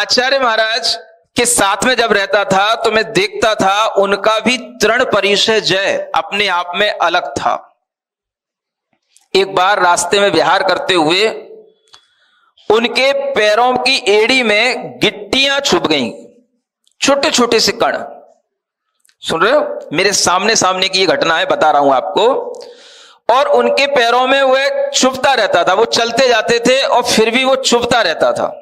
आचार्य महाराज के साथ में जब रहता था तो मैं देखता था उनका भी तृण परिचय जय अपने आप में अलग था। एक बार रास्ते में विहार करते हुए उनके पैरों की एड़ी में गिट्टियां छुप गईं, छोटे छोटे से कण। सुन रहे हो? मेरे सामने सामने की ये घटना है, बता रहा हूं आपको। और उनके पैरों में वह चुभता रहता था, वो चलते जाते थे और फिर भी वो चुभता रहता था।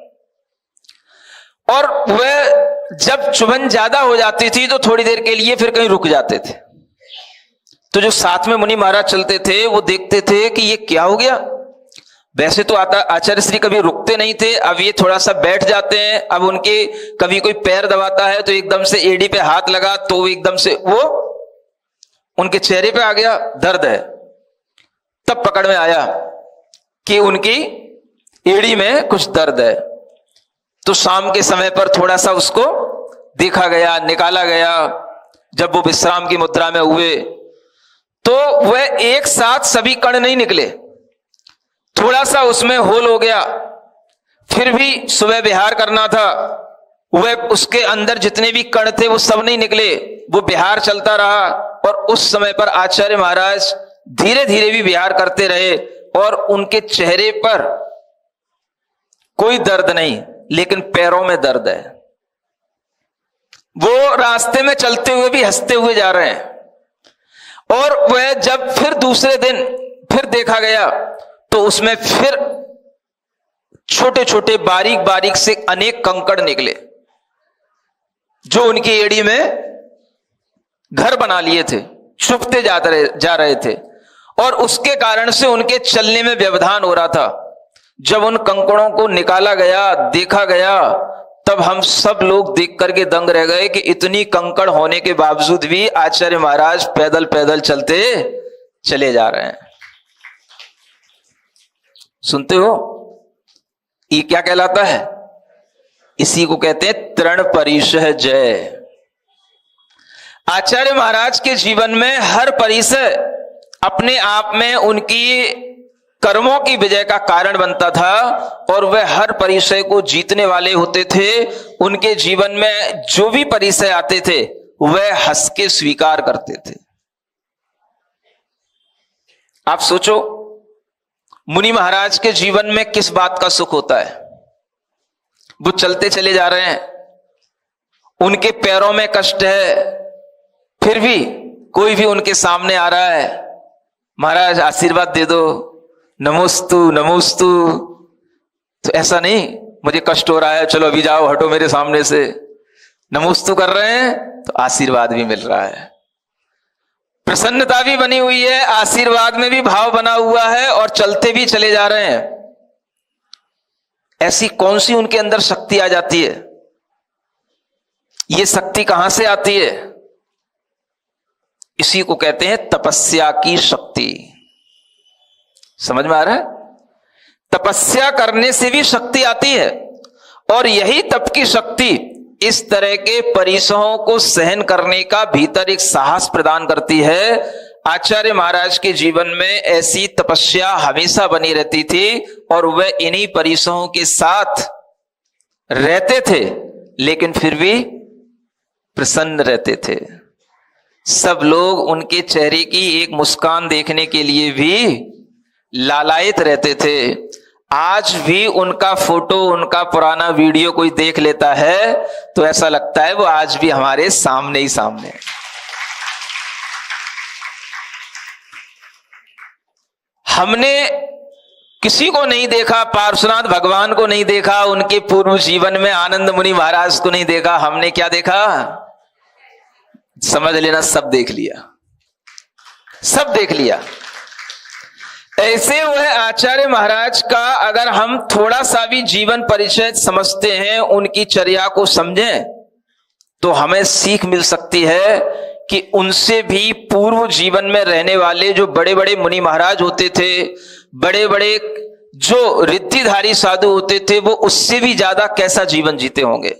और वह जब चुभन ज्यादा हो जाती थी तो थोड़ी देर के लिए फिर कहीं रुक जाते थे। तो जो साथ में मुनि महाराज चलते थे वो देखते थे कि ये क्या हो गया। वैसे तो आचार्य श्री कभी रुकते नहीं थे, अब ये थोड़ा सा बैठ जाते हैं। अब उनके कभी कोई पैर दबाता है तो एकदम से एड़ी पे हाथ लगा तो एकदम से वो उनके चेहरे पे आ गया दर्द है। तब पकड़ में आया कि उनकी एड़ी में कुछ दर्द है। तो शाम के समय पर थोड़ा सा उसको देखा गया, निकाला गया। जब वो विश्राम की मुद्रा में हुए तो वह एक साथ सभी कण नहीं निकले, थोड़ा सा उसमें होल हो गया। फिर भी सुबह विहार करना था, वह उसके अंदर जितने भी कण थे वो सब नहीं निकले, वो विहार चलता रहा। और उस समय पर आचार्य महाराज धीरे धीरे भी विहार करते रहे और उनके चेहरे पर कोई दर्द नहीं, लेकिन पैरों में दर्द है। वो रास्ते में चलते हुए भी हंसते हुए जा रहे हैं। और वह जब फिर दूसरे दिन फिर देखा गया तो उसमें फिर छोटे छोटे बारीक बारीक से अनेक कंकड़ निकले जो उनकी एड़ी में घर बना लिए थे, छुपते जा रहे थे। और उसके कारण से उनके चलने में व्यवधान हो रहा था। जब उन कंकड़ों को निकाला गया, देखा गया, तब हम सब लोग देख करके दंग रह गए कि इतनी कंकड़ होने के बावजूद भी आचार्य महाराज पैदल पैदल चलते चले जा रहे हैं। सुनते हो? ये क्या कहलाता है? इसी को कहते हैं तृण परिचय जय। आचार्य महाराज के जीवन में हर परिचय अपने आप में उनकी कर्मों की विजय का कारण बनता था और वह हर परिचय को जीतने वाले होते थे। उनके जीवन में जो भी परिचय आते थे वह हंस के स्वीकार करते थे। आप सोचो, मुनि महाराज के जीवन में किस बात का सुख होता है? वो चलते चले जा रहे हैं, उनके पैरों में कष्ट है, फिर भी कोई भी उनके सामने आ रहा है, महाराज आशीर्वाद दे दो, नमोस्तु नमोस्तु। तो ऐसा नहीं मुझे कष्ट हो रहा है, चलो अभी जाओ, हटो मेरे सामने से। नमोस्तु कर रहे हैं तो आशीर्वाद भी मिल रहा है, प्रसन्नता भी बनी हुई है, आशीर्वाद में भी भाव बना हुआ है और चलते भी चले जा रहे हैं। ऐसी कौन सी उनके अंदर शक्ति आ जाती है? ये शक्ति कहां से आती है? इसी को कहते हैं तपस्या की शक्ति। समझ में आ रहा है? तपस्या करने से भी शक्ति आती है और यही तप की शक्ति इस तरह के परिसरों को सहन करने का भीतर एक साहस प्रदान करती है। आचार्य महाराज के जीवन में ऐसी तपस्या हमेशा बनी रहती थी और वह इन्हीं परिसरों के साथ रहते थे, लेकिन फिर भी प्रसन्न रहते थे। सब लोग उनके चेहरे की एक मुस्कान देखने के लिए भी लालायित रहते थे। आज भी उनका फोटो, उनका पुराना वीडियो कोई देख लेता है तो ऐसा लगता है वो आज भी हमारे सामने ही सामने है। हमने किसी को नहीं देखा, पार्श्वनाथ भगवान को नहीं देखा, उनके पूर्व जीवन में आनंद मुनि महाराज को नहीं देखा। हमने क्या देखा? समझ लेना, सब देख लिया, सब देख लिया। ऐसे वह आचार्य महाराज का अगर हम थोड़ा सा भी जीवन परिचय समझते हैं, उनकी चर्या को समझें, तो हमें सीख मिल सकती है कि उनसे भी पूर्व जीवन में रहने वाले जो बड़े बड़े मुनि महाराज होते थे, बड़े बड़े जो रिद्धिधारी साधु होते थे, वो उससे भी ज्यादा कैसा जीवन जीते होंगे।